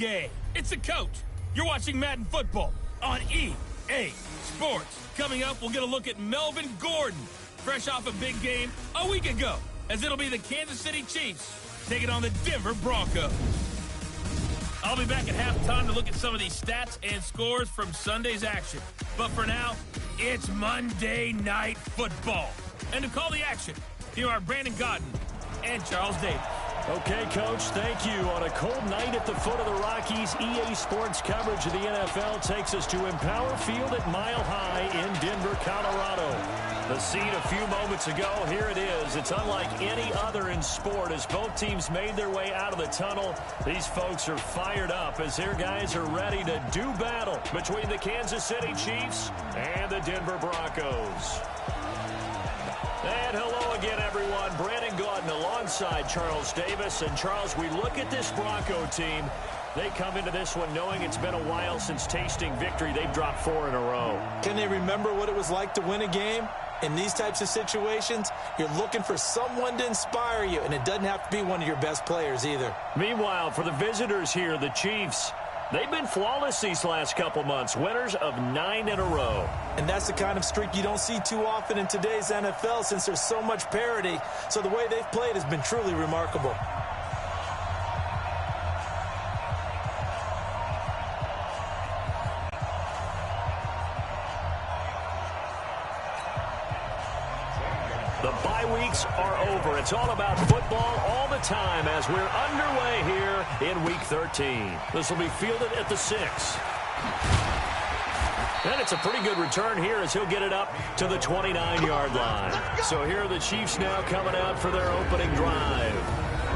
Game. It's the coach. You're watching Madden Football on EA Sports. Coming up, we'll get a look at Melvin Gordon, fresh off a big game a week ago, as it'll be the Kansas City Chiefs taking on the Denver Broncos. I'll be back at halftime to look at some of these stats and scores from Sunday's action. But for now, it's Monday Night Football. And to call the action, here are Brandon Godden and Charles Davis. Okay, Coach, thank you. On a cold night at the foot of the Rockies, EA Sports coverage of the NFL takes us to Empower Field at Mile High in Denver, Colorado. The scene a few moments ago, here it is. It's unlike any other in sport as both teams made their way out of the tunnel. These folks are fired up as their guys are ready to do battle between the Kansas City Chiefs and the Denver Broncos. And hello again, everyone. Brandon Gaudin alongside Charles Davis. And, Charles, we look at this Bronco team. They come into this one knowing it's been a while since tasting victory. They've dropped 4 in a row. Can they remember what it was like to win a game? In these types of situations, you're looking for someone to inspire you, and it doesn't have to be one of your best players either. Meanwhile, for the visitors here, the Chiefs, they've been flawless these last couple months, winners of 9 in a row. And that's the kind of streak you don't see too often in today's NFL since there's so much parity. So the way they've played has been truly remarkable. The bye weeks are over. It's all about football all the time as we're underway here in Week 13. This will be fielded at the 6. And it's a pretty good return here as he'll get it up to the 29-yard line. So here are the Chiefs now coming out for their opening drive.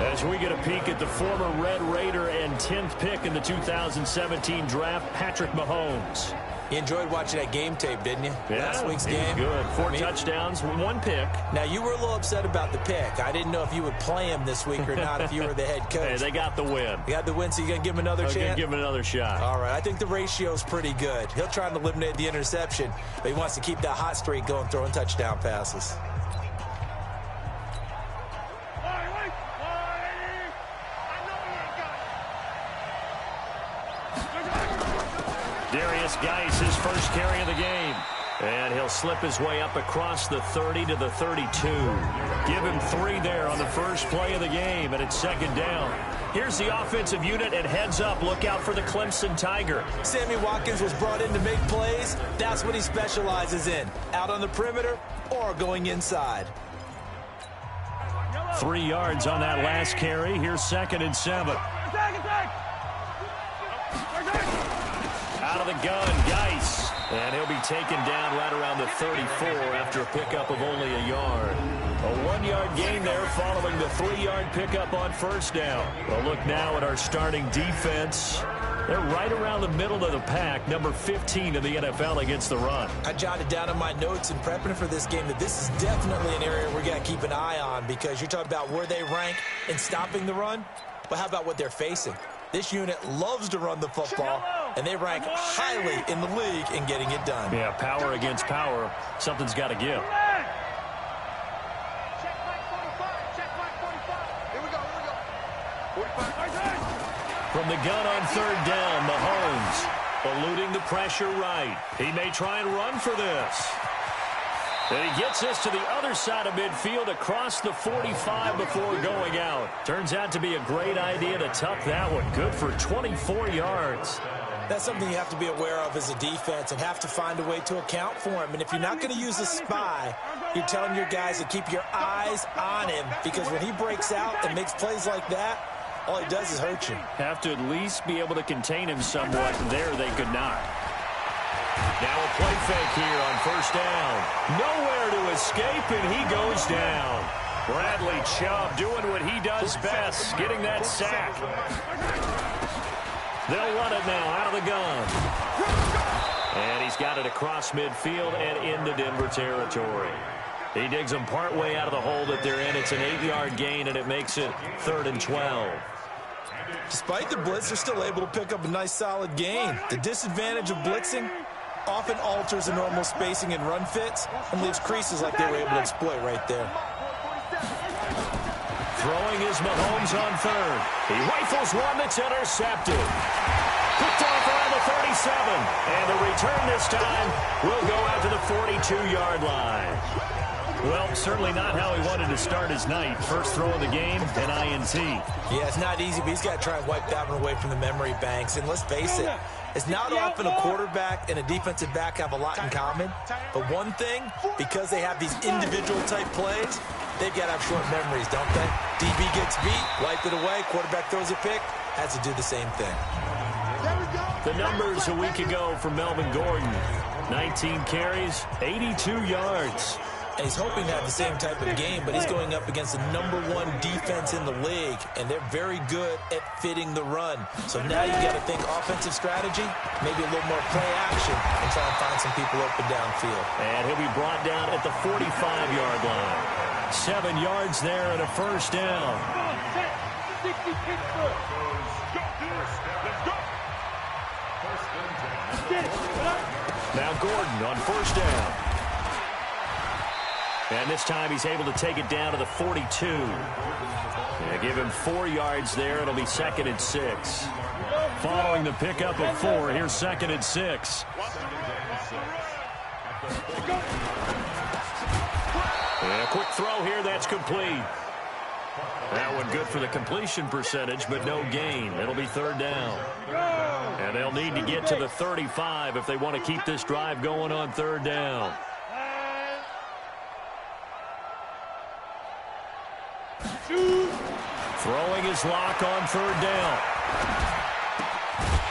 As we get a peek at the former Red Raider and 10th pick in the 2017 draft, Patrick Mahomes. You enjoyed watching that game tape, didn't you? Yeah, last week's game. Good. 4 touchdowns, 1 pick. Now, you were a little upset about the pick. I didn't know if you would play him this week or not if you were the head coach. Hey, they got the win. You got the win, so you're going to give him another chance? I'm going to give him another shot. All right. I think the ratio's pretty good. He'll try and eliminate the interception, but he wants to keep that hot streak going, throwing touchdown passes. Darius Geis, his first carry of the game. And he'll slip his way up across the 30 to the 32. Give him 3 there on the first play of the game, and it's 2nd down. Here's the offensive unit, and heads up, look out for the Clemson Tiger. Sammy Watkins was brought in to make plays. That's what he specializes in, out on the perimeter or going inside. 3 yards on that last carry. Here's 2nd and 7. Out of the gun, Geis. And he'll be taken down right around the 34 after a pickup of only a yard. A 1-yard gain there following the 3-yard pickup on first down. A look now at our starting defense. They're right around the middle of the pack, number 15 in the NFL against the run. I jotted down in my notes in prepping for this game that this is definitely an area we're going to keep an eye on because you're talking about where they rank in stopping the run. But how about what they're facing? This unit loves to run the football, and they rank highly in the league in getting it done. Yeah, power against power. Something's got to give. From the gun on 3rd down, Mahomes eluding the pressure right. He may try and run for this. And he gets this to the other side of midfield across the 45 before going out. Turns out to be a great idea to tuck that one. Good for 24 yards. That's something you have to be aware of as a defense and have to find a way to account for him. And if you're not going to use a spy, you're telling your guys to keep your eyes on him because when he breaks out and makes plays like that, all he does is hurt you. Have to at least be able to contain him somewhat. There they could not. Now a play fake here on first down. Nowhere to escape, and he goes down. Bradley Chubb doing what he does best, getting that sack. They'll run it now out of the gun. And he's got it across midfield and into Denver territory. He digs them partway out of the hole that they're in. It's an 8-yard gain, and it makes it 3rd and 12. Despite the blitz, they're still able to pick up a nice, solid gain. The disadvantage of blitzing often alters the normal spacing and run fits and leaves creases like they were able to exploit right there. Throwing is Mahomes on third. He rifles one that's intercepted. Picked off around the 37. And the return this time will go out to the 42-yard line. Well, certainly not how he wanted to start his night. First throw of the game, an INT. Yeah, it's not easy, but he's got to try and wipe that one away from the memory banks. And let's face it, it's not often a quarterback and a defensive back have a lot in common. But one thing, because they have these individual type plays, they've got to have short memories, don't they? DB gets beat, wipe it away, quarterback throws a pick, has to do the same thing. The numbers a week ago for Melvin Gordon. 19 carries, 82 yards. And he's hoping to have the same type of game, but he's going up against the #1 defense in the league, and they're very good at fitting the run. So now you got to think offensive strategy, maybe a little more play action, and try and find some people open downfield. And he'll be brought down at the 45-yard line. 7 yards there and a first down. Now Gordon on first down. And this time he's able to take it down to the 42. Yeah, give him 4 yards there. It'll be 2nd and 6. Following the pickup of 4, here's 2nd and 6. Yeah, quick throw here. That's complete. That one good for the completion percentage, but no gain. It'll be 3rd down. And they'll need to get to the 35 if they want to keep this drive going on 3rd down. Throwing his lock on 3rd down.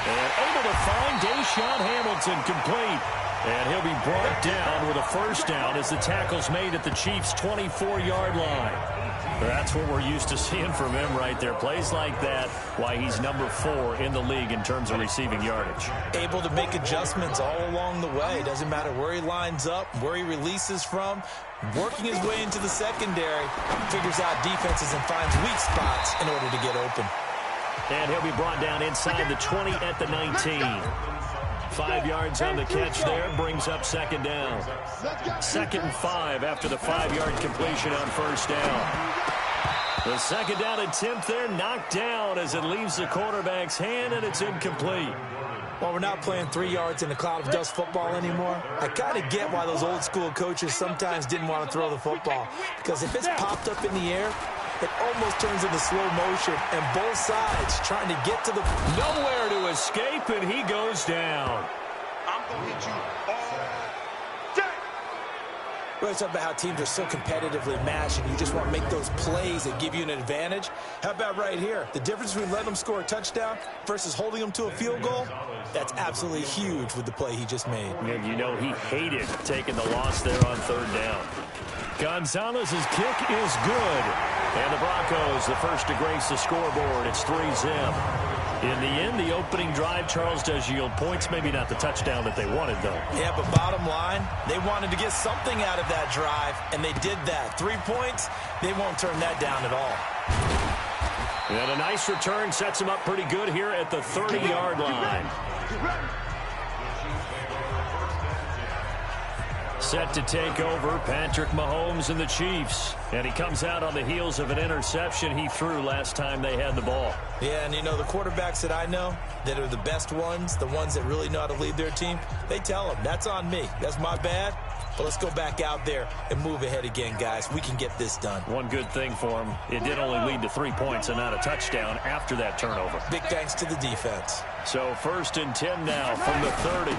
And able to find Deshaun Hamilton complete. And he'll be brought down with a first down as the tackle's made at the Chiefs' 24-yard line. That's what we're used to seeing from him right there. Plays like that, why he's number 4 in the league in terms of receiving yardage. Able to make adjustments all along the way. Doesn't matter where he lines up, where he releases from. Working his way into the secondary, figures out defenses and finds weak spots in order to get open. And he'll be brought down inside the 20 at the 19. 5 yards on the catch there, brings up 2nd down. 2nd and 5 after the 5-yard completion on first down. The 2nd down attempt there knocked down as it leaves the quarterback's hand, and it's incomplete. Well, we're not playing 3 yards in a cloud of dust football anymore. I kind of get why those old school coaches sometimes didn't want to throw the football. Because if it's popped up in the air, it almost turns into slow motion. And both sides trying to get to the... Nowhere to escape, and he goes down. I'm going to hit you all day. We always talk about how teams are so competitively matched, and you just want to make those plays that give you an advantage. How about right here? The difference between letting them score a touchdown versus holding them to a field goal, that's absolutely huge with the play he just made. And you know he hated taking the loss there on 3rd down. Gonzalez's kick is good. And the Broncos, the first to grace the scoreboard. It's 3-zip. In the end, the opening drive, Charles, does yield points. Maybe not the touchdown that they wanted, though. Yeah, but bottom line, they wanted to get something out of that drive, and they did that. 3 points, they won't turn that down at all. And a nice return sets him up pretty good here at the 30-yard line. Set to take over, Patrick Mahomes and the Chiefs. And he comes out on the heels of an interception he threw last time they had the ball. Yeah, and you know, the quarterbacks that I know that are the best ones, the ones that really know how to lead their team, they tell them, that's on me. That's my bad. But let's go back out there and move ahead again, guys. We can get this done. One good thing for him, it did only lead to 3 points and not a touchdown after that turnover. Big thanks to the defense. So 1st and 10 now from the 30.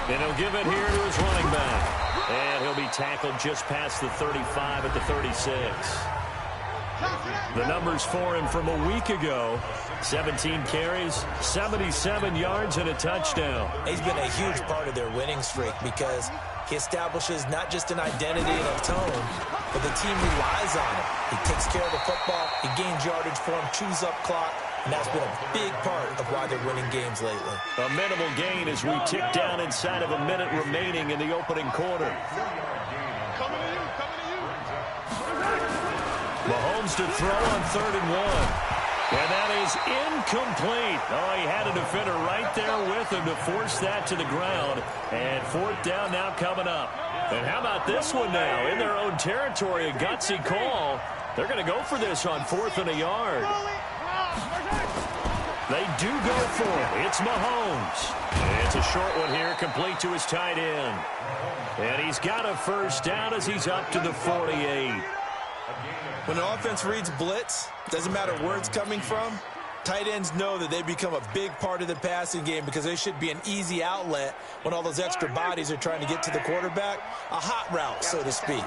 And he'll give it here to his running back. And he'll be tackled just past the 35 at the 36. The numbers for him from a week ago, 17 carries, 77 yards, and a touchdown. He's been a huge part of their winning streak because he establishes not just an identity and a tone, but the team relies on him. He takes care of the football, he gains yardage for him, chews up clock, and that's been a big part of why they're winning games lately. A minimal gain as we tick down inside of a minute remaining in the opening quarter. Coming to you, coming to you. Mahomes to throw on 3rd and 1. And that is incomplete. Oh, he had a defender right there with him to force that to the ground. And 4th down now coming up. And how about this one now? In their own territory, a gutsy call. They're going to go for this on 4th and a yard. They do go for it. It's Mahomes. It's a short one here, complete to his tight end. And he's got a first down as he's up to the 48. When an offense reads blitz, doesn't matter where it's coming from, tight ends know that they become a big part of the passing game because they should be an easy outlet when all those extra bodies are trying to get to the quarterback. A hot route, so to speak.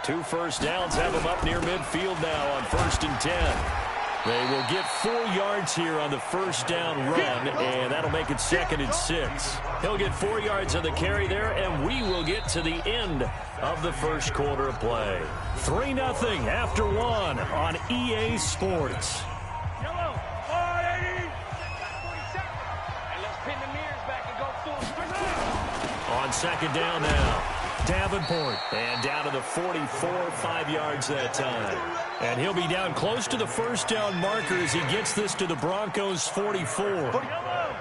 2 first downs have him up near midfield now on 1st and 10. They will get 4 yards here on the first down run, and that'll make it 2nd and 6. He'll get 4 yards on the carry there, and we will get to the end of the first quarter of play. 3-0 after 1 on EA Sports. On 2nd down now, Davenport, and down to the 44, 5 yards that time. And he'll be down close to the first down marker as he gets this to the Broncos' 44.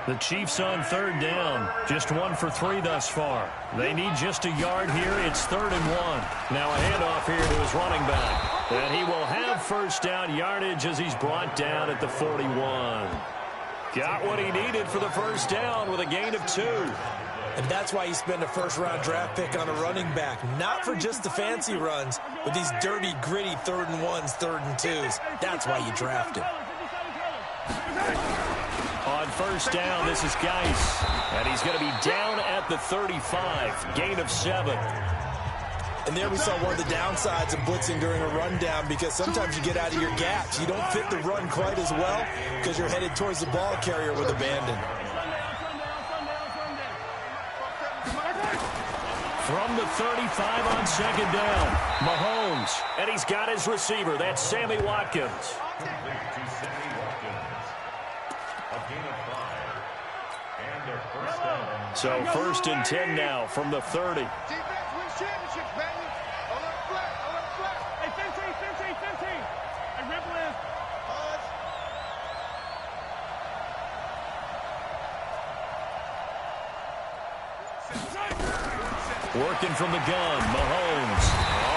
The Chiefs on 3rd down, just 1 for 3 thus far. They need just a yard here. It's 3rd and 1. Now a handoff here to his running back. And he will have first down yardage as he's brought down at the 41. Got what he needed for the first down with a gain of 2. And that's why you spend a first-round draft pick on a running back. Not for just the fancy runs, but these dirty, gritty 3rd and 1s, 3rd and 2s. That's why you draft him. On first down, this is Geis. And he's going to be down at the 35. Gain of 7. And there we saw one of the downsides of blitzing during a rundown because sometimes you get out of your gaps. You don't fit the run quite as well because you're headed towards the ball carrier with abandon. From the 35 on 2nd down, Mahomes, and he's got his receiver. That's Sammy Watkins. So 1st and 10 now from the 30. Working from the gun, Mahomes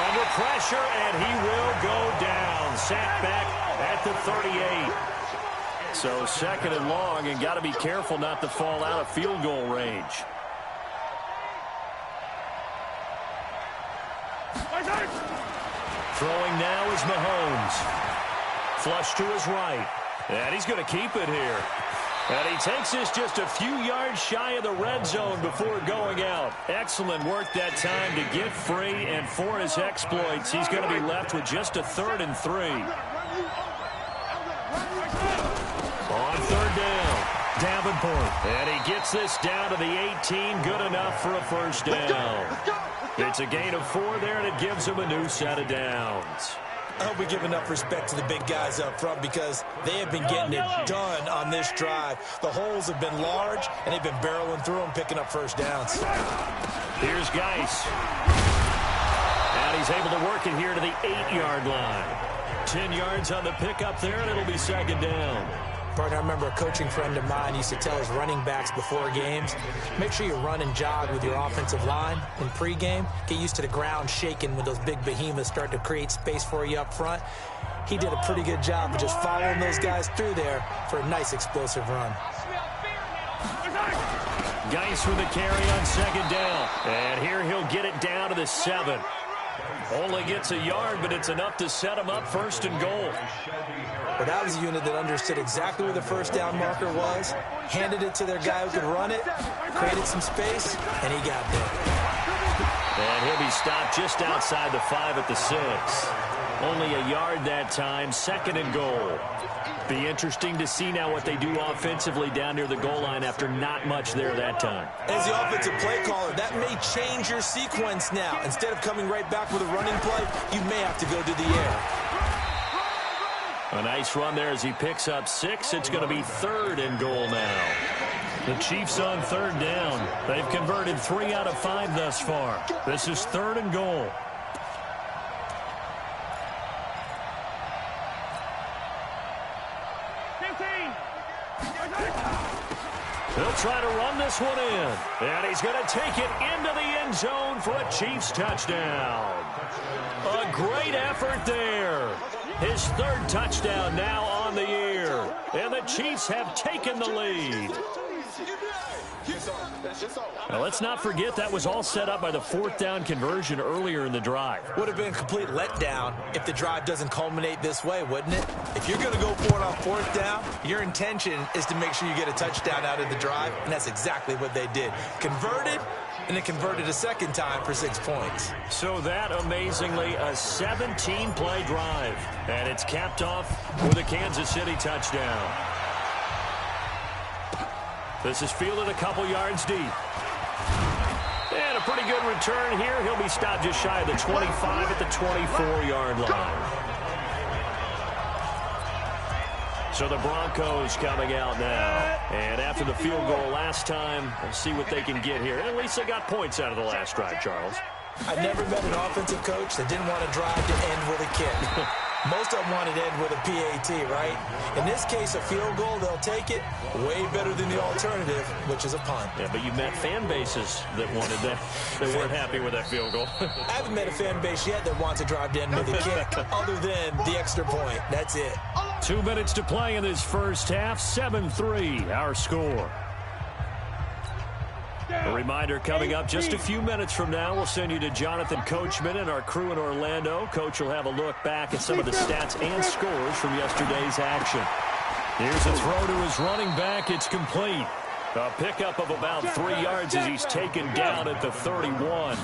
under pressure, and he will go down. Sacked back at the 38. So 2nd and long, and got to be careful not to fall out of field goal range. Throwing now is Mahomes. Flush to his right, and he's going to keep it here. And he takes this just a few yards shy of the red zone before going out. Excellent work that time to get free, and for his exploits, he's going to be left with just a 3rd and 3. On 3rd down, Davenport. And he gets this down to the 18, good enough for a first down. It's a gain of 4 there, and it gives him a new set of downs. I hope we give enough respect to the big guys up front because they have been getting it done on this drive. The holes have been large, and they've been barreling through them, picking up first downs. Here's Geis. And he's able to work it here to the 8-yard line. 10 yards on the pickup there, and it'll be 2nd down. Partner, I remember a coaching friend of mine used to tell his running backs before games, make sure you run and jog with your offensive line in pregame. Get used to the ground shaking when those big behemoths start to create space for you up front. He did a pretty good job of just following those guys through there for a nice explosive run. Geis with the carry on 2nd down. And here he'll get it down to the 7. Only gets a yard, but it's enough to set him up 1st and goal. But that was a unit that understood exactly where the first down marker was, handed it to their guy who could run it, created some space, and he got there. And he'll be stopped just outside the 5 at the 6. Only a yard that time, 2nd and goal. Be interesting to see now what they do offensively down near the goal line after not much there that time. As the offensive play caller, that may change your sequence now. Instead of coming right back with a running play, you may have to go to the air. A nice run there as he picks up 6. It's going to be 3rd and goal now. The Chiefs on 3rd down. They've converted 3 out of 5 thus far. This is 3rd and goal. He'll try to run this one in. And he's going to take it into the end zone for a Chiefs touchdown. A great effort there. His third touchdown now on the year. And the Chiefs have taken the lead. Now, let's not forget that was all set up by the fourth down conversion earlier in the drive. Would have been a complete letdown if the drive doesn't culminate this way, wouldn't it? If you're going to go for it on fourth down, your intention is to make sure you get a touchdown out of the drive, and that's exactly what they did. Converted, and it converted a second time for 6 points. So that, amazingly, a 17-play drive. And it's capped off with a Kansas City touchdown. This is fielded a couple yards deep. And a pretty good return here. He'll be stopped just shy of the 25 at the 24-yard line. So the Broncos coming out now. And after the field goal last time, we'll see what they can get here. And at least they got points out of the last drive, Charles. I've never met an offensive coach that didn't want to drive to end with a kick. Most of them wanted to end with a PAT, right? In this case, a field goal, they'll take it. Way better than the alternative, which is a punt. Yeah, but you met fan bases that wanted that. They weren't happy with that field goal. I haven't met a fan base yet that wants to drive to end with a kick other than the extra point. That's it. 2 minutes to play in this first half. 7-3, our score. A reminder coming up just a few minutes from now. We'll send you to Jonathan Coachman and our crew in Orlando. Coach will have a look back at some of the stats and scores from yesterday's action. Here's a throw to his running back. It's complete. A pickup of about 3 yards as he's taken down at the 31.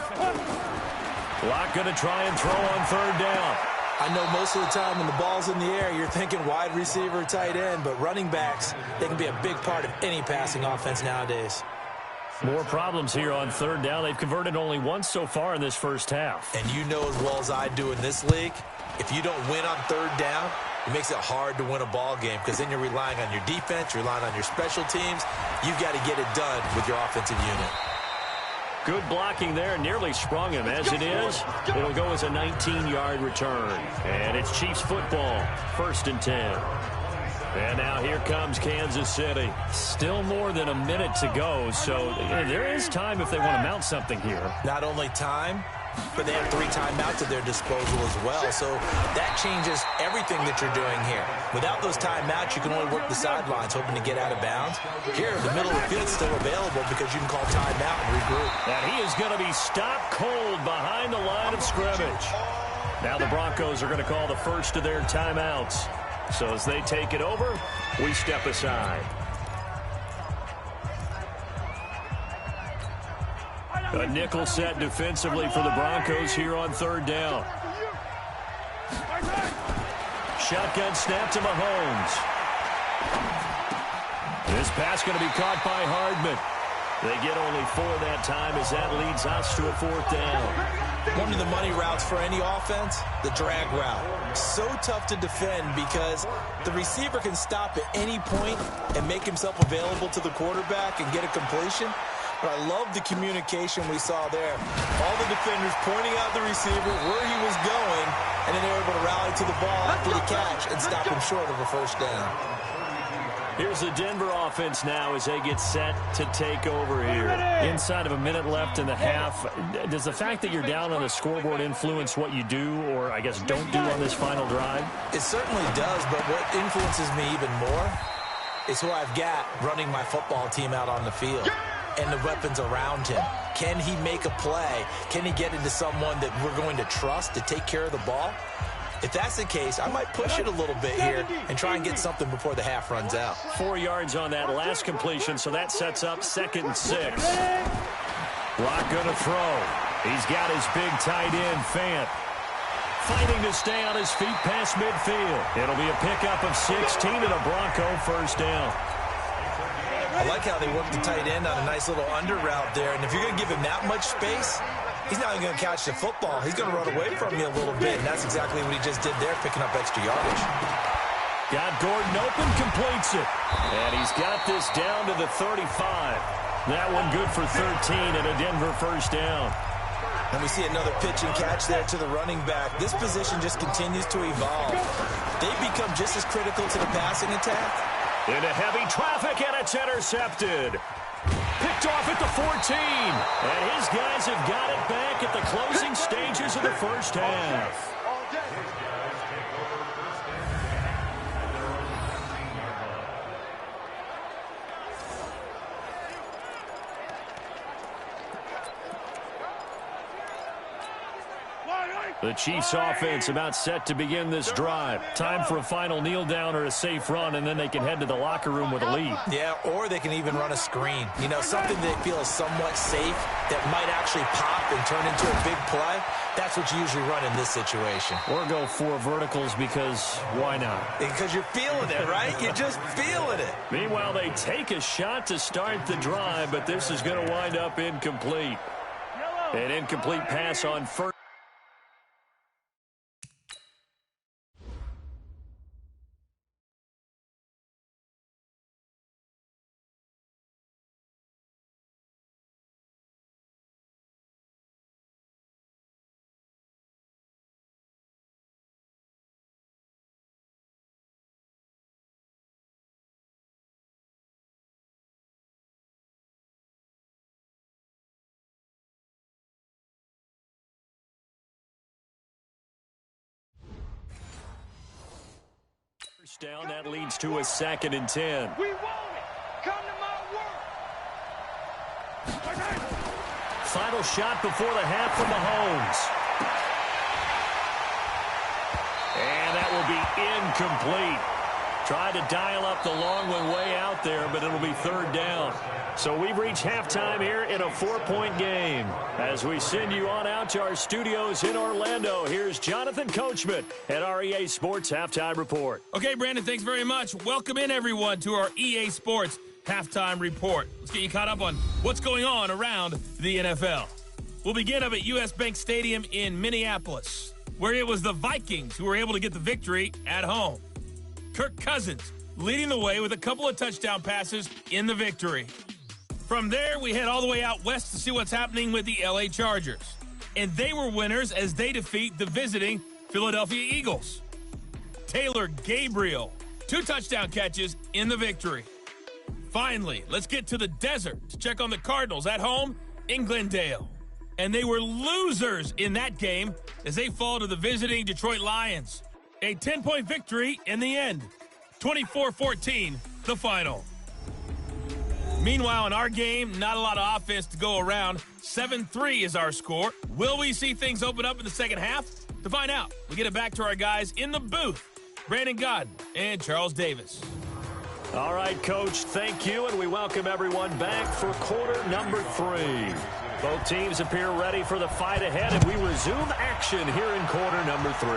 Locke going to try and throw on third down. I know most of the time when the ball's in the air, you're thinking wide receiver, tight end, but running backs, they can be a big part of any passing offense nowadays. More problems here on third down. They've converted only once so far in this first half. And you know as well as I do in this league, if you don't win on third down, it makes it hard to win a ball game because then you're relying on your defense, you're relying on your special teams. You've got to get it done with your offensive unit. Good blocking there, nearly sprung him. As it is, it'll go as a 19-yard return. And it's Chiefs football, 1st and 10. And now here comes Kansas City. Still more than a minute to go, so there is time if they want to mount something here. Not only time, but they have 3 timeouts at their disposal as well. So that changes everything that you're doing here. Without those timeouts, you can only work the sidelines, hoping to get out of bounds. Here, the middle of the field is still available because you can call timeout and regroup. And he is going to be stopped cold behind the line of scrimmage. Now the Broncos are going to call the first of their timeouts. So as they take it over, we step aside. A nickel set defensively for the Broncos here on third down. Shotgun snap to Mahomes. This pass going to be caught by Hardman. They get only 4 that time as that leads us to a 4th down. One of the money routes for any offense, the drag route. So tough to defend because the receiver can stop at any point and make himself available to the quarterback and get a completion. But I love the communication we saw there. All the defenders pointing out the receiver, where he was going, and then they were able to rally to the ball after the catch and stop him short of a 1st down. Here's the Denver offense now as they get set to take over here. Inside of a minute left in the half. Does the fact that you're down on the scoreboard influence what you do or, I guess, don't do on this final drive? It certainly does, but what influences me even more is who I've got running my football team out on the field and the weapons around him. Can he make a play? Can he get into someone that we're going to trust to take care of the ball? If that's the case, I might push it a little bit here and try and get something before the half runs out. 4 yards on that last completion, so that sets up 2nd and 6. Locke going to throw. He's got his big tight end, Fant, fighting to stay on his feet past midfield. It'll be a pickup of 16 and a Bronco 1st down. I like how they work the tight end on a nice little under route there, and if you're going to give him that much space, he's not even going to catch the football. He's going to run away from you a little bit, and that's exactly what he just did there, picking up extra yardage. Got Gordon open, completes it. And he's got this down to the 35. That one good for 13 and a Denver 1st down. And we see another pitch and catch there to the running back. This position just continues to evolve. They've become just as critical to the passing attack. Into heavy traffic, and it's intercepted. Picked off at the 14. And his guys have got it back at the closing stages of the 1st half. The Chiefs offense about set to begin this drive. Time for a final kneel down or a safe run, and then they can head to the locker room with a lead. Yeah, or they can even run a screen. You know, something they feel is somewhat safe that might actually pop and turn into a big play. That's what you usually run in this situation. Or go 4 verticals because why not? Because you're feeling it, right? You're just feeling it. Meanwhile, they take a shot to start the drive, but this is going to wind up incomplete. An incomplete pass on first. Down, that leads to a 2nd and 10. We want it. Come to my work. Final shot before the half from Mahomes. And that will be incomplete. Tried to dial up the long one way out there, but it'll be 3rd down. So we've reached halftime here in a 4-point game. As we send you on out to our studios in Orlando, here's Jonathan Coachman at our EA Sports Halftime Report. Okay, Brandon, thanks very much. Welcome in, everyone, to our EA Sports Halftime Report. Let's get you caught up on what's going on around the NFL. We'll begin up at U.S. Bank Stadium in Minneapolis, where it was the Vikings who were able to get the victory at home. Kirk Cousins leading the way with a couple of touchdown passes in the victory. From there, we head all the way out west to see what's happening with the L.A. Chargers. And they were winners as they defeat the visiting Philadelphia Eagles. Taylor Gabriel, 2 touchdown catches in the victory. Finally, let's get to the desert to check on the Cardinals at home in Glendale. And they were losers in that game as they fall to the visiting Detroit Lions. A 10-point victory in the end. 24-14, the final. Meanwhile, in our game, not a lot of offense to go around. 7-3 is our score. Will we see things open up in the second half? To find out, we get it back to our guys in the booth, Brandon Godden and Charles Davis. All right, Coach, thank you, and we welcome everyone back for quarter number 3. Both teams appear ready for the fight ahead, and we resume action here in quarter number 3.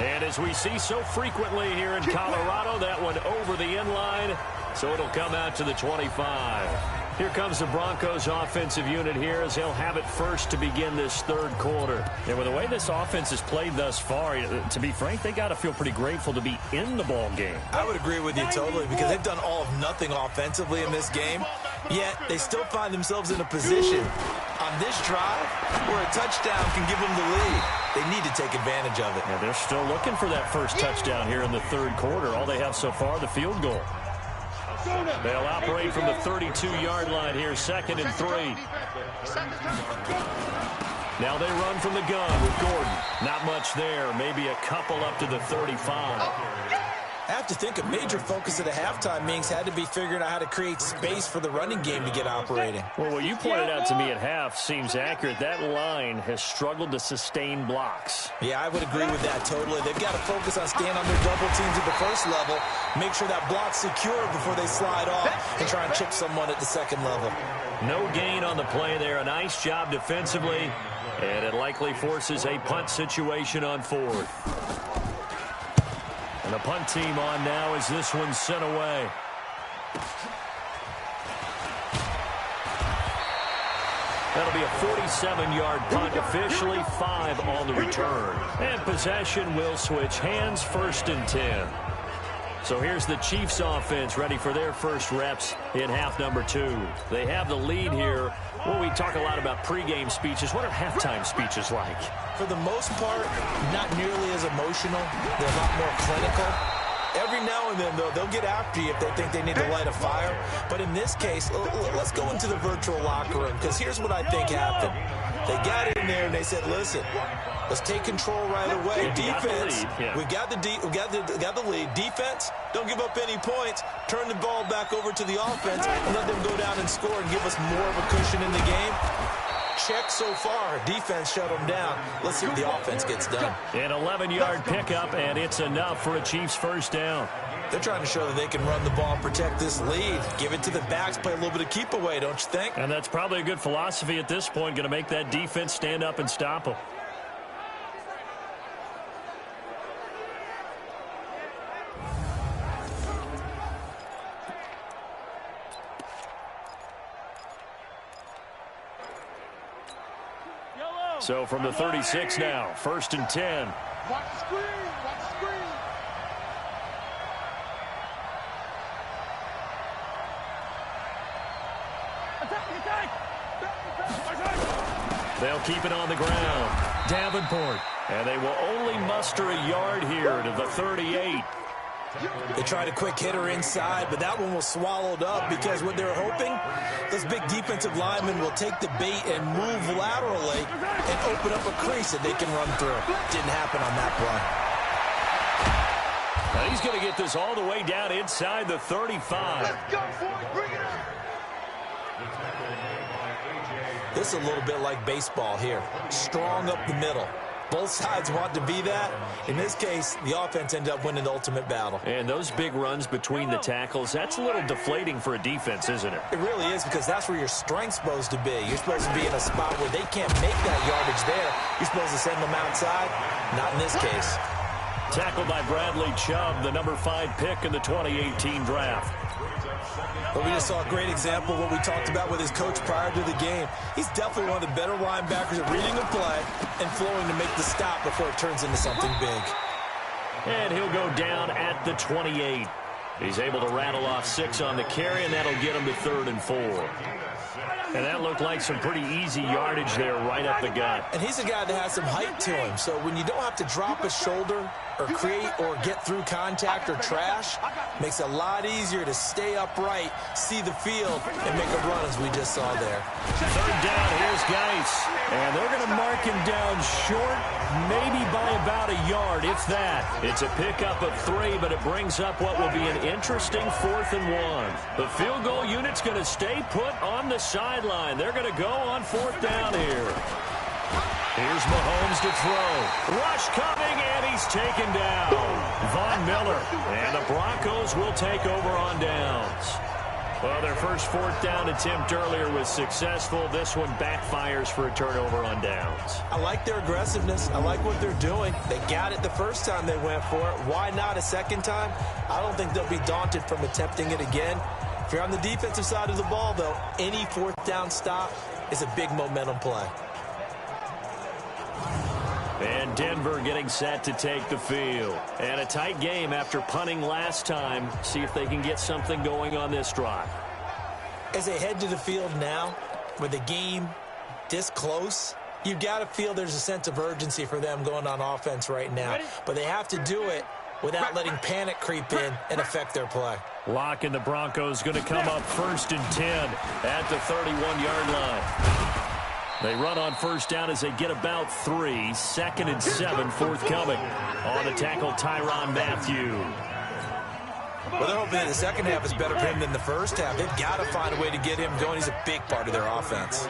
And as we see so frequently here in Colorado, that one over the end line, so it'll come out to the 25. Here comes the Broncos offensive unit here as they'll have it first to begin this 3rd quarter. And with the way this offense has played thus far, to be frank, they got to feel pretty grateful to be in the ball game. I would agree with you totally because they've done all of nothing offensively in this game, yet they still find themselves in a position on this drive where a touchdown can give them the lead. They need to take advantage of it. Yeah, they're still looking for that first touchdown here in the 3rd quarter. All they have so far, the field goal. They'll operate from the 32-yard line here, 2nd and 3. Now they run from the gun with Gordon. Not much there, maybe a couple up to the 35. I have to think a major focus of the halftime meetings had to be figuring out how to create space for the running game to get operating. Well, what you pointed out to me at half seems accurate. That line has struggled to sustain blocks. Yeah, I would agree with that totally. They've got to focus on staying on their double teams at the first level, make sure that block's secure before they slide off and try and chip someone at the 2nd level. No gain on the play there. A nice job defensively, and it likely forces a punt situation on 4th. And the punt team on now as this one's sent away. That'll be a 47-yard punt, officially 5 on the return. And possession will switch hands, 1st and 10. So here's the Chiefs offense ready for their first reps in half number 2. They have the lead here. Well, we talk a lot about pregame speeches. What are halftime speeches like? For the most part, not nearly as emotional. They're a lot more clinical. Every now and then, though, they'll get after you if they think they need to light a fire. But in this case, let's go into the virtual locker room, because here's what I think happened. They got in there and they said, listen, let's take control right away. Defense, we got the lead. Defense, don't give up any points. Turn the ball back over to the offense and let them go down and score and give us more of a cushion in the game. check so far. Defense shut them down. Let's see what the offense gets done. An 11-yard pickup, and it's enough for a Chiefs first down. They're trying to show that they can run the ball and protect this lead. Give it to the backs, play a little bit of keep away, don't you think? And that's probably a good philosophy at this point, going to make that defense stand up and stop them. So from the 36 now, 1st and 10. Watch the screen. Watch the screen. They'll keep it on the ground. Davenport. And they will only muster a yard here to the 38. They tried a quick hitter inside, but that one was swallowed up because what they're hoping, those big defensive linemen will take the bait and move laterally and open up a crease that they can run through. Didn't happen on that play. Now he's going to get this all the way down inside the 35. Let's go, boy. Bring it up. This is a little bit like baseball here. Strong up the middle. Both sides want to be that. In this case, the offense ended up winning the ultimate battle. And those big runs between the tackles, that's a little deflating for a defense, isn't it? It really is, because that's where your strength's supposed to be. You're supposed to be in a spot where they can't make that yardage there. You're supposed to send them outside. Not in this case. Tackled by Bradley Chubb, the number 5 pick in the 2018 draft. But we just saw a great example of what we talked about with his coach prior to the game. He's definitely one of the better linebackers at reading a play and flowing to make the stop before it turns into something big. And he'll go down at the 28. He's able to rattle off 6 on the carry, and that'll get him to 3rd and 4. And that looked like some pretty easy yardage there right up the gut. And he's a guy that has some height to him, so when you don't have to drop a shoulder or create or get through contact or trash, makes it a lot easier to stay upright, see the field, and make a run as we just saw there. 3rd down, here's Geis. And they're going to mark him down short, maybe by about a yard, if that. It's a pickup of 3, but it brings up what will be an interesting 4th and 1. The field goal unit's going to stay put on the sideline. They're going to go on 4th down here. Here's Mahomes to throw. Rush coming, and he's taken down. Von Miller. And the Broncos will take over on downs. Well, their first 4th down attempt earlier was successful. This one backfires for a turnover on downs. I like their aggressiveness. I like what they're doing. They got it the first time they went for it. Why not a second time? I don't think they'll be daunted from attempting it again. If you're on the defensive side of the ball, though, any 4th down stop is a big momentum play. And Denver getting set to take the field. And a tight game after punting last time. See if they can get something going on this drive. As they head to the field now, with the game this close, you've got to feel there's a sense of urgency for them going on offense right now. But they have to do it without letting panic creep in and affect their play. Lock and the Broncos going to come up 1st and 10 at the 31-yard line. They run on 1st down as they get about 3. 2nd and 7 forthcoming. On the tackle, Tyrann Mathieu. Well, they're hoping that the second half is better for him than the first half. They've got to find a way to get him going. He's a big part of their offense.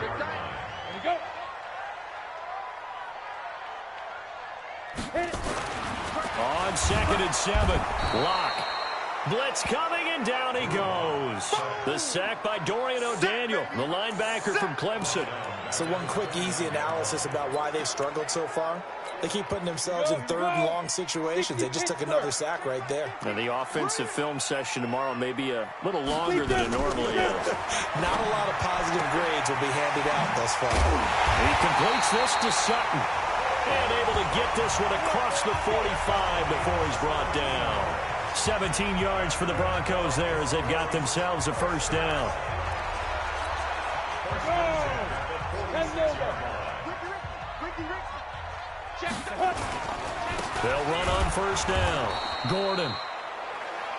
On 2nd and 7, Lock. Blitz coming, and down he goes. The sack by Dorian O'Daniel, the linebacker from Clemson. So one quick, easy analysis about why they've struggled so far. They keep putting themselves in 3rd and long situations. They just took another sack right there. And the offensive film session tomorrow may be a little longer than it normally is. Not a lot of positive grades will be handed out thus far. He completes this to Sutton. And able to get this one across the 45 before he's brought down. 17 yards for the Broncos there as they've got themselves a 1st down. They'll run on 1st down. Gordon.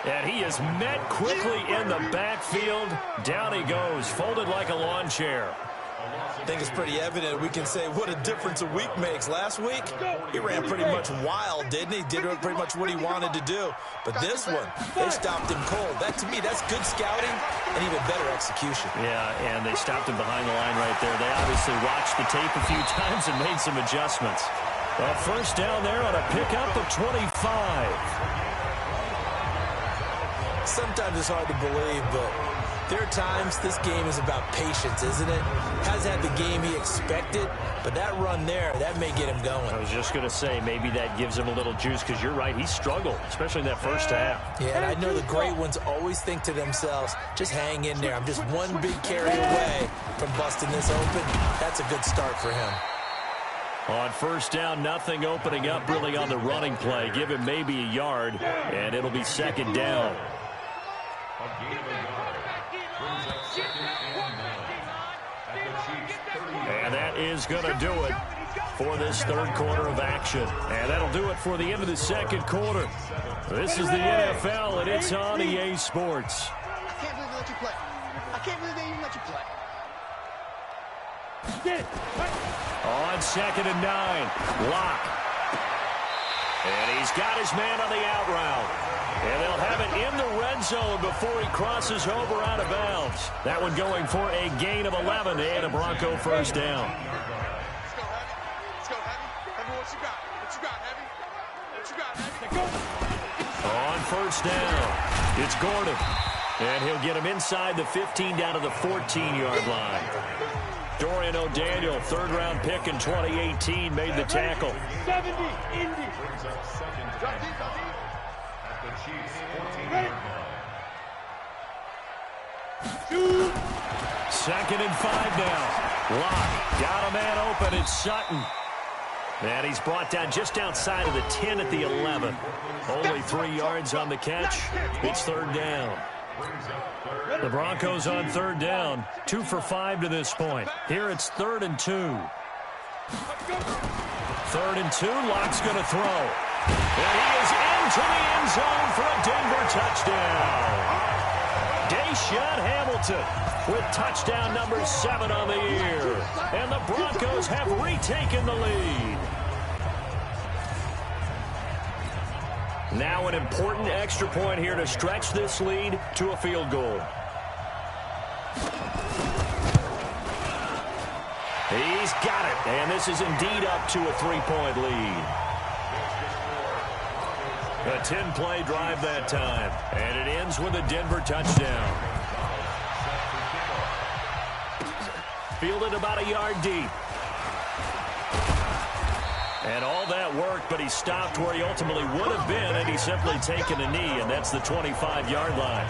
And he is met quickly in the backfield. Down he goes, folded like a lawn chair. I think it's pretty evident. We can say what a difference a week makes. Last week, he ran pretty much wild, didn't he? Did pretty much what he wanted to do. But this one, they stopped him cold. That, to me, that's good scouting and even better execution. Yeah, and they stopped him behind the line right there. They obviously watched the tape a few times and made some adjustments. A first down there on a pickup of 25. Sometimes it's hard to believe, but there are times this game is about patience, isn't it? Hasn't had the game he expected, but that run there, that may get him going. I was just going to say, maybe that gives him a little juice, because you're right, he struggled, especially in that first half. Yeah, and I know the great ones always think to themselves, just hang in there. I'm just one big carry away from busting this open. That's a good start for him. On first down, nothing opening up really on the running play. Give him maybe a yard, and it'll be second down. And that is going to do it for this third quarter of action. And that'll do it for the end of the second quarter. This is the NFL, and it's on EA Sports. I can't believe they let you play. I can't believe they even let you play. On 2nd and 9, Locke. And he's got his man on the out route. And they'll have it in the red zone before he crosses over out of bounds. That one going for a gain of 11 and a Bronco first down. Let's go, Heavy. Let's go, Heavy. Heavy, what you got? What you got, Heavy? What you got, Heavy? On first down, it's Gordon. And he'll get him inside the 15 down to the 14-yard line. Dorian O'Daniel, third-round pick in 2018, made the tackle. 70, Indy. Second and 5 now. Locke got a man open. It's Sutton. And he's brought down just outside of the 10 at the 11. Only 3 yards on the catch. It's third down. The Broncos on third down. 2 for 5 to this point. Here it's 3rd and 2. 3rd and 2. Locke's going to throw. And he is into the end zone for a Denver touchdown. Deshaun Hamilton with touchdown number 7 on the year. And the Broncos have retaken the lead. Now an important extra point here to stretch this lead to a field goal. He's got it. And this is indeed up to a 3-point lead. A 10-play drive that time. And it ends with a Denver touchdown. Fielded about a yard deep. And all that worked, but he stopped where he ultimately would have been, and he's simply taken a knee, and that's the 25-yard line.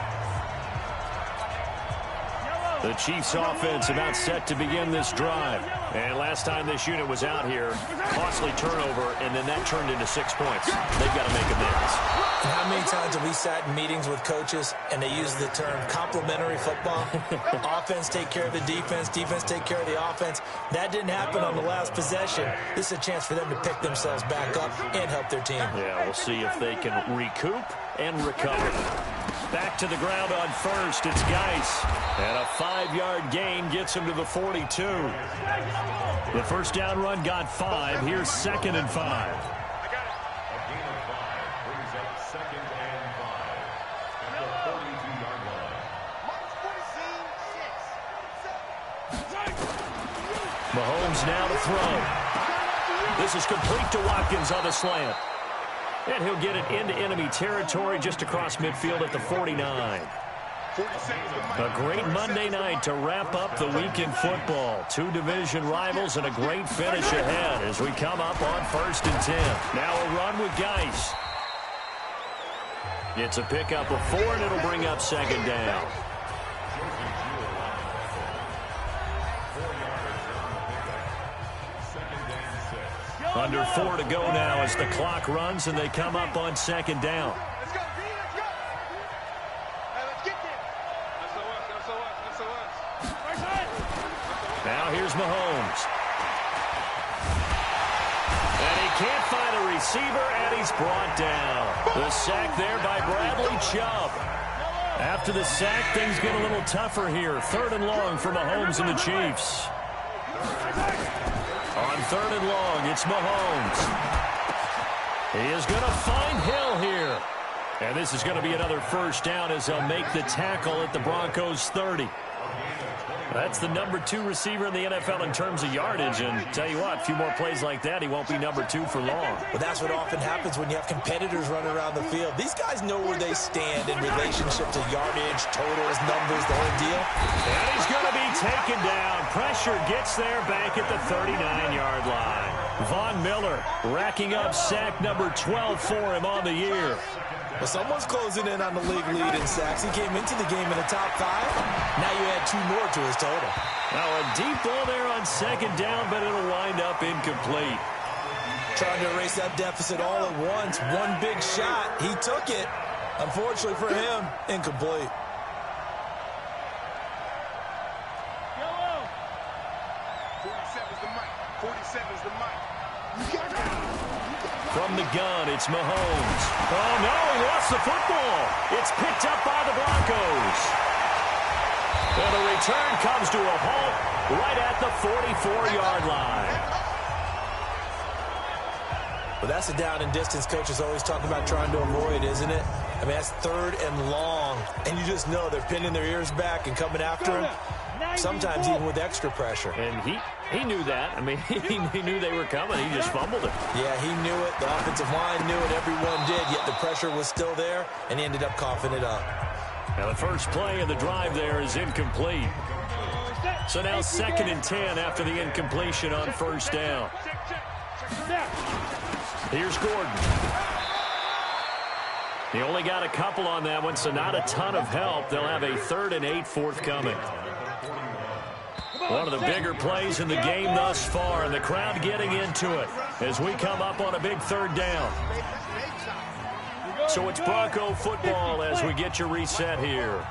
The Chiefs' offense about set to begin this drive. And last time this unit was out here, costly turnover, and then that turned into 6 points. They've got to make amends. And how many times have we sat in meetings with coaches and they use the term complementary football? Offense take care of the defense, defense take care of the offense. That didn't happen on the last possession. This is a chance for them to pick themselves back up and help their team. Yeah, we'll see if they can recoup and recover. Back to the ground on first, it's Geis. And a 5-yard gain gets him to the 42. The first down run got 5. Here's 2nd and 5. Mahomes now to throw. This is complete to Watkins on the slant. And he'll get it into enemy territory just across midfield at the 49. A great Monday night to wrap up the week in football. 2 division rivals and a great finish ahead as we come up on 1st and 10. Now a run with Geis. It's a pickup of 4, and it'll bring up 2nd down. Under 4 to go now as the clock runs, and they come up on 2nd down. Let's go, D, let's go. Hey, let's get there. That's us. Now here's Mahomes. And he can't find a receiver, and he's brought down. The sack there by Bradley Chubb. After the sack, things get a little tougher here. 3rd and long for Mahomes and the Chiefs. On 3rd and long, it's Mahomes. He is going to find Hill here. And this is going to be another first down as they'll make the tackle at the Broncos' 30. That's the number 2 receiver in the NFL in terms of yardage. And tell you what, a few more plays like that, he won't be number 2 for long. Well, that's what often happens when you have competitors running around the field. These guys know where they stand in relationship to yardage, totals, numbers, the whole deal. And he's going to be taken down. Pressure gets there back at the 39-yard line. Von Miller racking up sack number 12 for him on the year. Well, someone's closing in on the league lead in sacks. He came into the game in the top 5. Now you add 2 more to his total. Now a deep ball there on 2nd down, but it'll wind up incomplete. Trying to erase that deficit all at once. One big shot. He took it. Unfortunately for him, incomplete. Yellow. 47's the mic. 47's the mic. From the gun, it's Mahomes. Oh, no, he lost the football. It's picked up by the Broncos. And the return comes to a halt right at the 44-yard line. Well, that's a down and distance coaches always talk about trying to avoid, isn't it? I mean, that's 3rd and long, and you just know they're pinning their ears back and coming after him, sometimes even with extra pressure. And he knew that. I mean, he knew they were coming. He just fumbled it. Yeah, he knew it. The offensive line knew it. Everyone did, yet the pressure was still there, and he ended up coughing it up. Now the first play of the drive there is incomplete. So now 2nd and 10 after the incompletion on 1st down. Here's Gordon. He only got a couple on that one, so not a ton of help. They'll have a 3rd and 8 forthcoming. One of the bigger plays in the game thus far, and the crowd getting into it as we come up on a big 3rd down. So it's Bronco football as we get your reset here.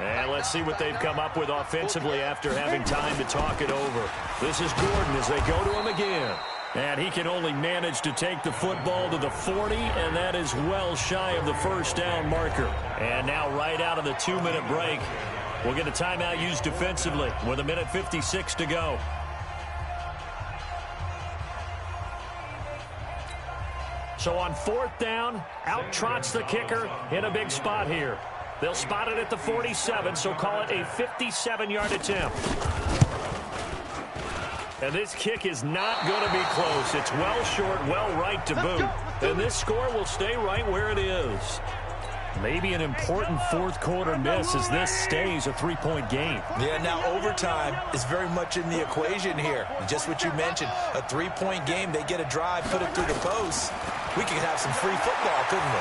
And let's see what they've come up with offensively after having time to talk it over. This is Gordon as they go to him again. And he can only manage to take the football to the 40, and that is well shy of the 1st down marker. And now right out of the 2-minute break, we'll get a timeout used defensively with 1:56 to go. So on 4th down, out trots the kicker in a big spot here. They'll spot it at the 47, so call it a 57-yard attempt. And this kick is not going to be close. It's well short, well right to boot. And this score will stay right where it is. Maybe an important 4th quarter miss as this stays a 3-point game. Yeah, now overtime is very much in the equation here. Just what you mentioned, a 3-point game. They get a drive, put it through the post. We could have some free football, couldn't we?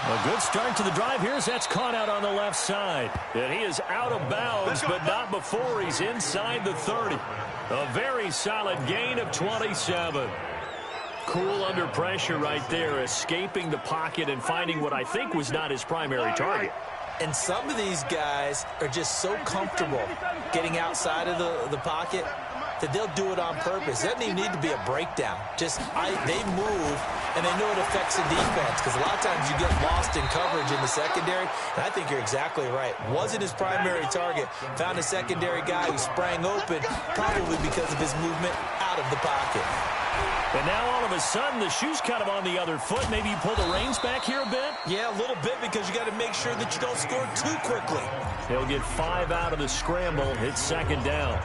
A good start to the drive here as that's caught out on the left side. And he is out of bounds, but not before he's inside the 30. A very solid gain of 27. Cool under pressure right there, escaping the pocket and finding what I think was not his primary target. And some of these guys are just so comfortable getting outside of the pocket that they'll do it on purpose. It doesn't even need to be a breakdown. They move, and they know it affects the defense, because a lot of times you get lost in coverage in the secondary, and I think you're exactly right. Wasn't his primary target. Found a secondary guy who sprang open, probably because of his movement out of the pocket. And now all of a sudden, the shoe's kind of on the other foot. Maybe you pull the reins back here a bit? Yeah, a little bit, because you got to make sure that you don't score too quickly. He'll get 5 out of the scramble. It's 2nd down.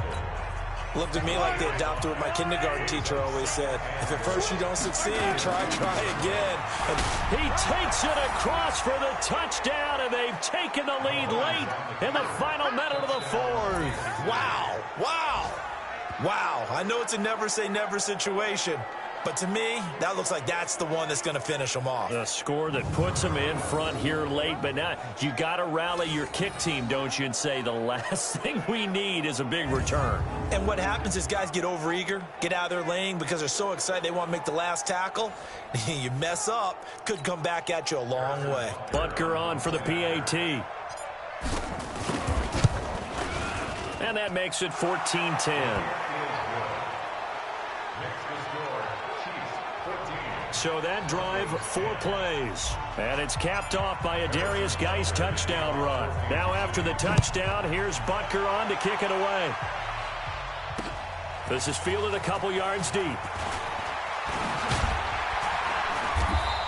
Looked at me like they adopted what my kindergarten teacher always said. If at first you don't succeed, try again. And he takes it across for the touchdown, and they've taken the lead late in the final minute of the 4th. Wow. I know it's a never say never situation, but to me, that looks like that's the one that's going to finish them off. A score that puts them in front here late, but now you got to rally your kick team, don't you, and say the last thing we need is a big return. And what happens is guys get overeager, get out of their lane because they're so excited they want to make the last tackle. You mess up, could come back at you a long way. Butker on for the PAT. And that makes it 14-10. so that drive, 4 plays. And it's capped off by a Darius Geis touchdown run. Now after the touchdown, here's Butker on to kick it away. This is fielded a couple yards deep.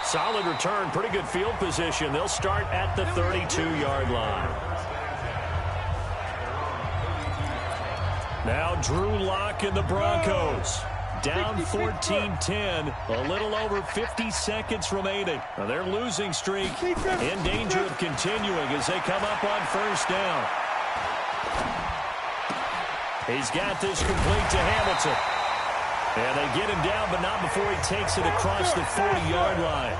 Solid return, pretty good field position. They'll start at the 32-yard line. Now Drew Lock and the Broncos. Down 14-10, a little over 50 seconds remaining. Now their losing streak in danger of continuing as they come up on first down. He's got this complete to Hamilton. And they get him down, but not before he takes it across the 40-yard line.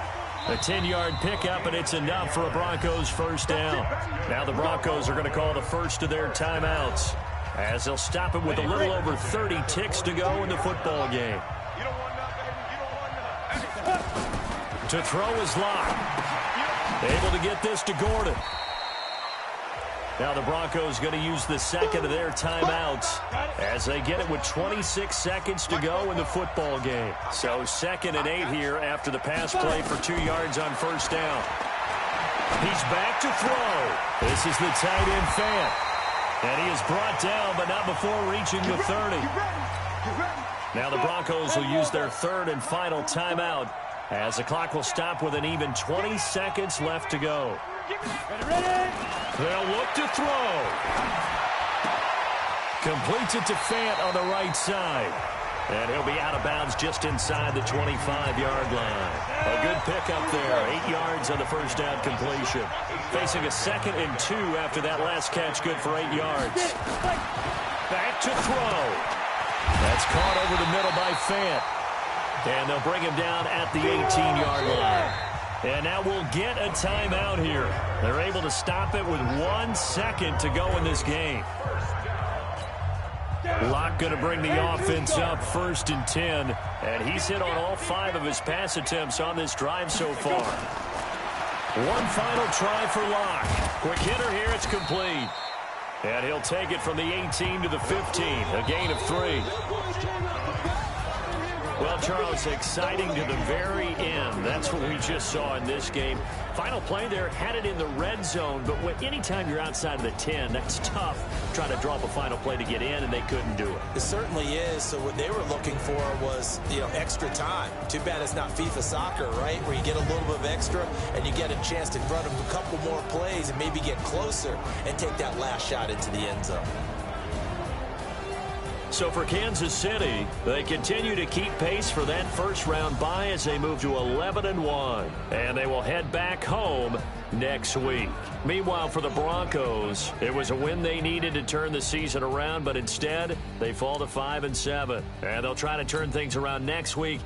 A 10-yard pickup, and it's enough for a Broncos first down. Now the Broncos are going to call the first of their timeouts, as they'll stop it with a little over 30 ticks to go in the football game. To throw is Lock. Able to get this to Gordon. Now the Broncos going to use the second of their timeouts as they get it with 26 seconds to go in the football game. So 2nd and 8 here after the pass play for 2 yards on first down. He's back to throw. This is the tight end Fant. And he is brought down, but not before reaching the 30. Now the Broncos will use their 3rd and final timeout as the clock will stop with an even 20 seconds left to go. They'll look to throw. Completes it to Fant on the right side. And he'll be out of bounds just inside the 25-yard line. A good pickup there. 8 yards on the first down completion. Facing a 2nd and 2 after that last catch, good for 8 yards. Back to throw. That's caught over the middle by Fant. And they'll bring him down at the 18-yard line. And now we'll get a timeout here. They're able to stop it with 1 second to go in this game. Lock going to bring the offense up 1st and 10. And he's hit on all 5 of his pass attempts on this drive so far. One final try for Lock. Quick hitter here, it's complete. And he'll take it from the 18 to the 15. A gain of 3. Well, Charles, exciting to the very end. That's what we just saw in this game. Final play there, had it in the red zone, but anytime you're outside of the 10, that's tough trying to draw up a final play to get in, and they couldn't do it. It certainly is. So what they were looking for was, extra time. Too bad it's not FIFA soccer, right, where you get a little bit of extra and you get a chance to run a couple more plays and maybe get closer and take that last shot into the end zone. So for Kansas City, they continue to keep pace for that first-round bye as they move to 11-1. And they will head back home next week. Meanwhile, for the Broncos, it was a win they needed to turn the season around, but instead, they fall to 5-7. And they'll try to turn things around next week.